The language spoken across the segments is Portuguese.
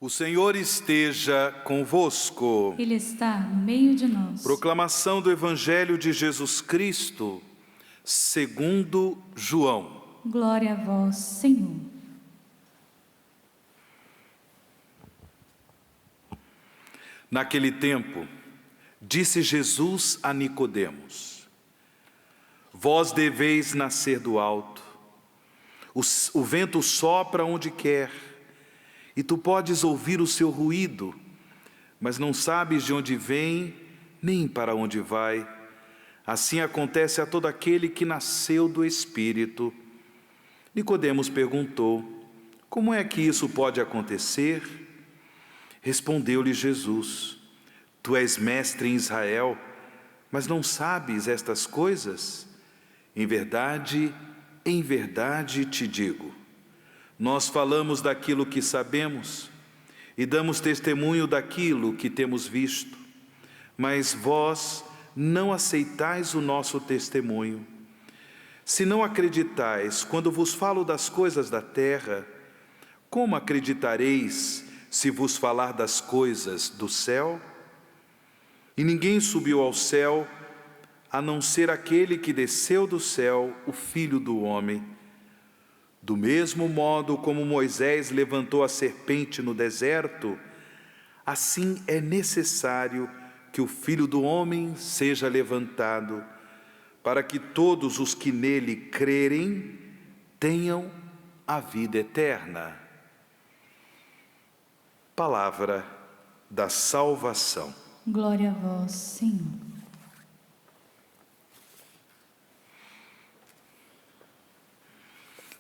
O Senhor esteja convosco. Ele está no meio de nós. Proclamação do Evangelho de Jesus Cristo, segundo João. Glória a vós, Senhor. Naquele tempo, disse Jesus a Nicodemos: Vós deveis nascer do alto. O vento sopra onde quer, e tu podes ouvir o seu ruído, mas não sabes de onde vem, nem para onde vai. Assim acontece a todo aquele que nasceu do Espírito. Nicodemos perguntou: Como é que isso pode acontecer? Respondeu-lhe Jesus: Tu és mestre em Israel, mas não sabes estas coisas? Em verdade te digo, nós falamos daquilo que sabemos e damos testemunho daquilo que temos visto, mas vós não aceitais o nosso testemunho. Se não acreditais quando vos falo das coisas da terra, como acreditareis se vos falar das coisas do céu? E ninguém subiu ao céu, a não ser aquele que desceu do céu, o Filho do Homem. Do mesmo modo como Moisés levantou a serpente no deserto, assim é necessário que o Filho do Homem seja levantado, para que todos os que nele crerem tenham a vida eterna. Palavra da salvação. Glória a vós, Senhor.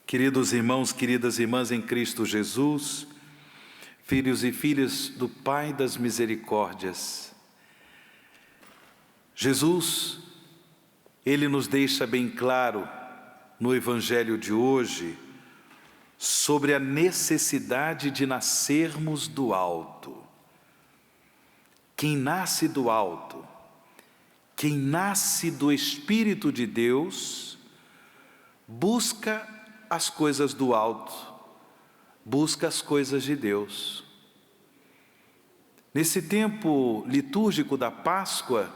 Queridos irmãos, queridas irmãs em Cristo Jesus, filhos e filhas do Pai das Misericórdias, Jesus, Ele nos deixa bem claro no Evangelho de hoje sobre a necessidade de nascermos do alto. Quem nasce do alto, quem nasce do Espírito de Deus, busca as coisas do alto, busca as coisas de Deus. Nesse tempo litúrgico da Páscoa,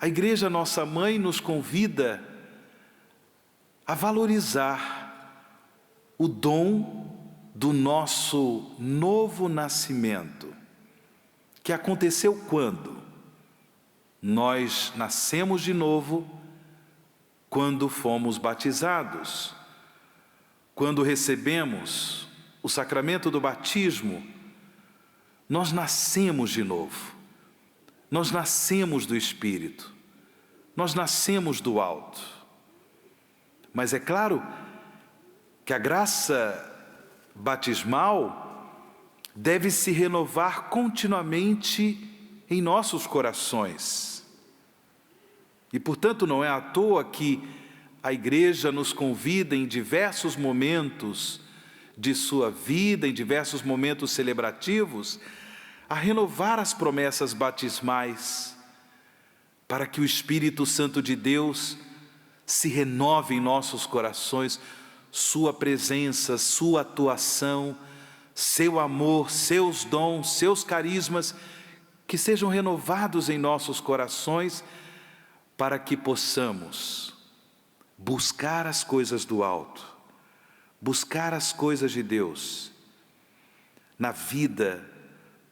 a Igreja Nossa Mãe nos convida a valorizar o dom do nosso novo nascimento, que aconteceu quando? Nós nascemos de novo quando fomos batizados, quando recebemos o sacramento do batismo. Nós nascemos de novo, nós nascemos do Espírito, nós nascemos do alto. Mas é claro que a graça batismal deve se renovar continuamente em nossos corações. E, portanto, não é à toa que a Igreja nos convida em diversos momentos de sua vida, em diversos momentos celebrativos, a renovar as promessas batismais, para que o Espírito Santo de Deus se renove em nossos corações, sua presença, sua atuação, seu amor, seus dons, seus carismas, que sejam renovados em nossos corações, para que possamos buscar as coisas do alto, buscar as coisas de Deus, na vida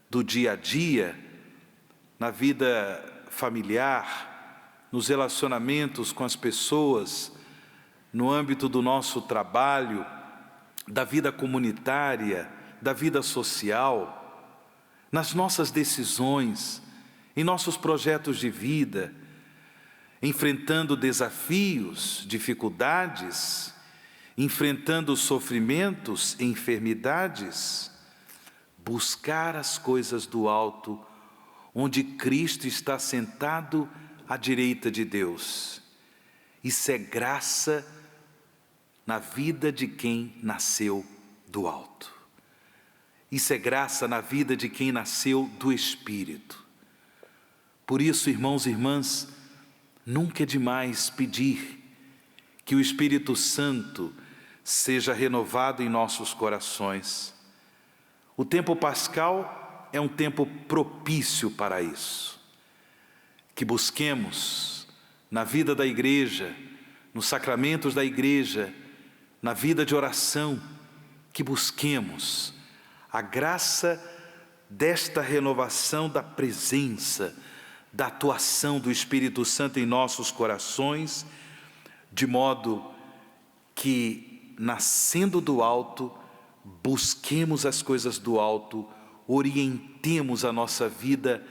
do dia a dia, na vida familiar, nos relacionamentos com as pessoas, no âmbito do nosso trabalho, da vida comunitária, da vida social, nas nossas decisões, em nossos projetos de vida, enfrentando desafios, dificuldades, enfrentando sofrimentos, enfermidades, buscar as coisas do alto, onde Cristo está sentado à direita de Deus. Isso é graça na vida de quem nasceu do alto. Isso é graça na vida de quem nasceu do Espírito. Por isso, irmãos e irmãs, nunca é demais pedir que o Espírito Santo seja renovado em nossos corações. O tempo pascal é um tempo propício para isso. Que busquemos na vida da igreja, nos sacramentos da igreja, na vida de oração, que busquemos a graça desta renovação da presença, da atuação do Espírito Santo em nossos corações, de modo que, nascendo do alto, busquemos as coisas do alto, orientemos a nossa vida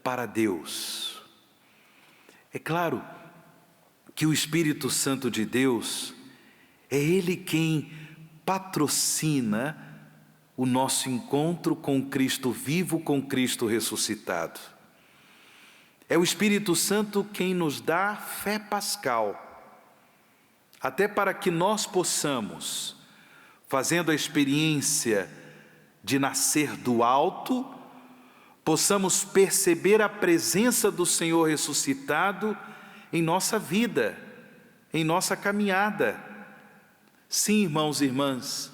para Deus. É claro que o Espírito Santo de Deus é Ele quem patrocina o nosso encontro com Cristo vivo, com Cristo ressuscitado. É o Espírito Santo quem nos dá fé pascal, até para que nós possamos, fazendo a experiência de nascer do alto, possamos perceber a presença do Senhor ressuscitado em nossa vida, em nossa caminhada. Sim, irmãos e irmãs,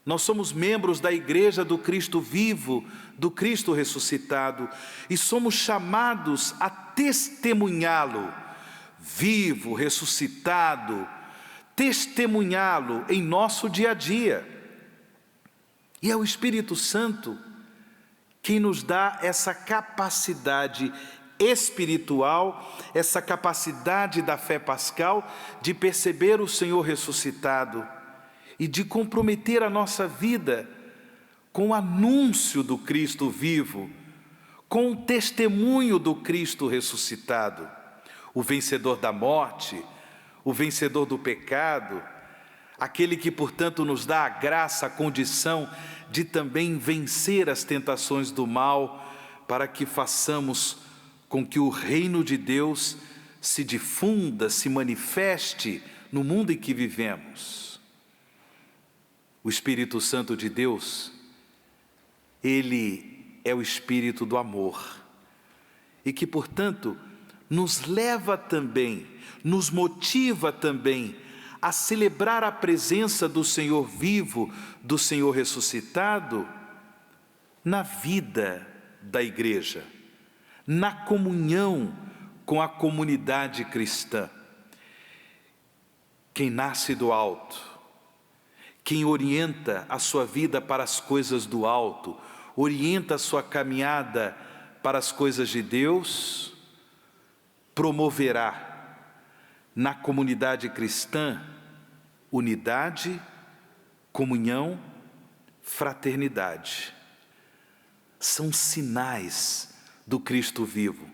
nós somos membros da Igreja do Cristo vivo, do Cristo ressuscitado, e somos chamados a testemunhá-lo, vivo, ressuscitado, testemunhá-lo em nosso dia a dia. E é o Espírito Santo quem nos dá essa capacidade espiritual, essa capacidade da fé pascal de perceber o Senhor ressuscitado e de comprometer a nossa vida com o anúncio do Cristo vivo, com o testemunho do Cristo ressuscitado, o vencedor da morte, o vencedor do pecado, aquele que, portanto, nos dá a graça, a condição de também vencer as tentações do mal, para que façamos com que o reino de Deus se difunda, se manifeste no mundo em que vivemos. O Espírito Santo de Deus, Ele é o Espírito do amor, e que, portanto, nos leva também, nos motiva também a celebrar a presença do Senhor vivo, do Senhor ressuscitado, na vida da igreja, na comunhão com a comunidade cristã. Quem nasce do alto, quem orienta a sua vida para as coisas do alto, orienta a sua caminhada para as coisas de Deus, promoverá na comunidade cristã unidade, comunhão, fraternidade. São sinais do Cristo vivo,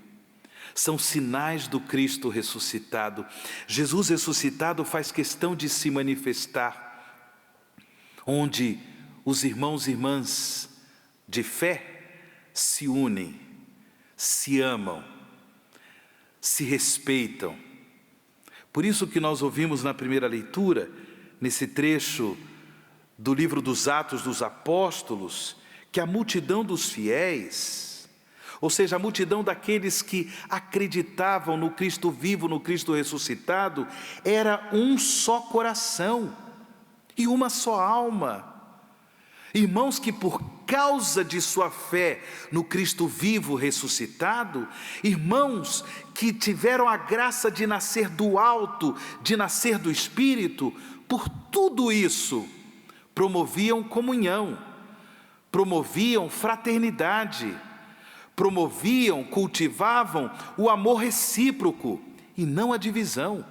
são sinais do Cristo ressuscitado. Jesus ressuscitado faz questão de se manifestar, onde os irmãos e irmãs de fé se unem, se amam, se respeitam. Por isso que nós ouvimos na primeira leitura, nesse trecho do livro dos Atos dos Apóstolos, que a multidão dos fiéis, ou seja, a multidão daqueles que acreditavam no Cristo vivo, no Cristo ressuscitado, era um só coração e uma só alma. Irmãos que por causa de sua fé no Cristo vivo ressuscitado, irmãos que tiveram a graça de nascer do alto, de nascer do Espírito, por tudo isso, promoviam comunhão, promoviam fraternidade, promoviam, cultivavam o amor recíproco, e não a divisão,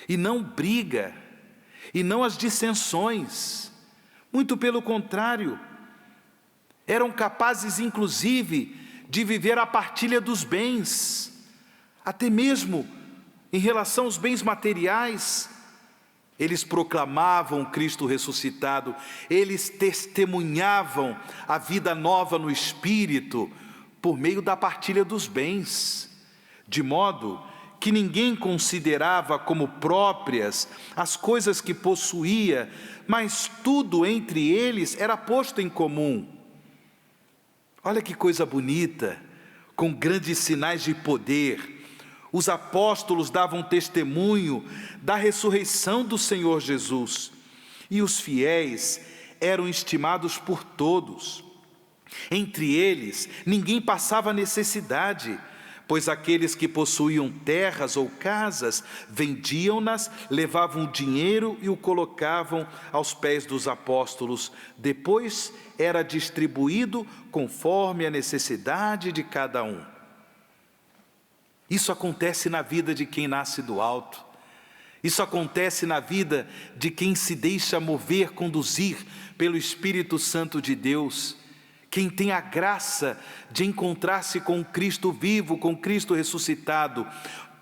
e não briga, e não as dissensões. Muito pelo contrário, eram capazes inclusive de viver a partilha dos bens, até mesmo em relação aos bens materiais. Eles proclamavam Cristo ressuscitado, eles testemunhavam a vida nova no Espírito por meio da partilha dos bens, de modo que ninguém considerava como próprias as coisas que possuía, mas tudo entre eles era posto em comum. Olha que coisa bonita, com grandes sinais de poder. Os apóstolos davam testemunho da ressurreição do Senhor Jesus, e os fiéis eram estimados por todos. Entre eles, ninguém passava necessidade, pois aqueles que possuíam terras ou casas, vendiam-nas, levavam o dinheiro e o colocavam aos pés dos apóstolos. Depois era distribuído conforme a necessidade de cada um. Isso acontece na vida de quem nasce do alto. Isso acontece na vida de quem se deixa mover, conduzir pelo Espírito Santo de Deus. Quem tem a graça de encontrar-se com Cristo vivo, com Cristo ressuscitado,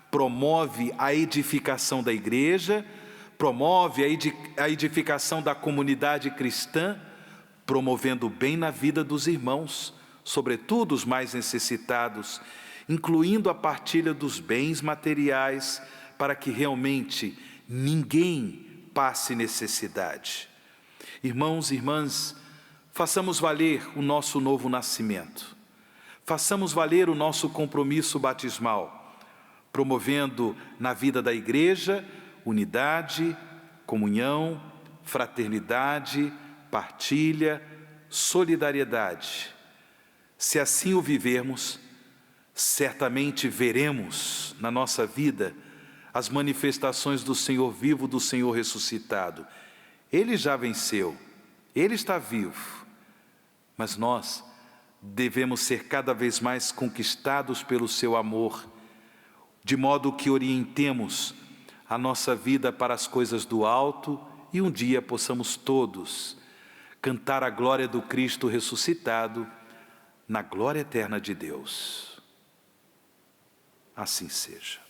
promove a edificação da igreja, promove a edificação da comunidade cristã, promovendo o bem na vida dos irmãos, sobretudo os mais necessitados, incluindo a partilha dos bens materiais, para que realmente ninguém passe necessidade. Irmãos e irmãs, façamos valer o nosso novo nascimento. Façamos valer o nosso compromisso batismal, promovendo na vida da igreja unidade, comunhão, fraternidade, partilha, solidariedade. Se assim o vivermos, certamente veremos na nossa vida as manifestações do Senhor vivo, do Senhor ressuscitado. Ele já venceu, Ele está vivo, mas nós devemos ser cada vez mais conquistados pelo seu amor, de modo que orientemos a nossa vida para as coisas do alto e um dia possamos todos cantar a glória do Cristo ressuscitado na glória eterna de Deus. Assim seja.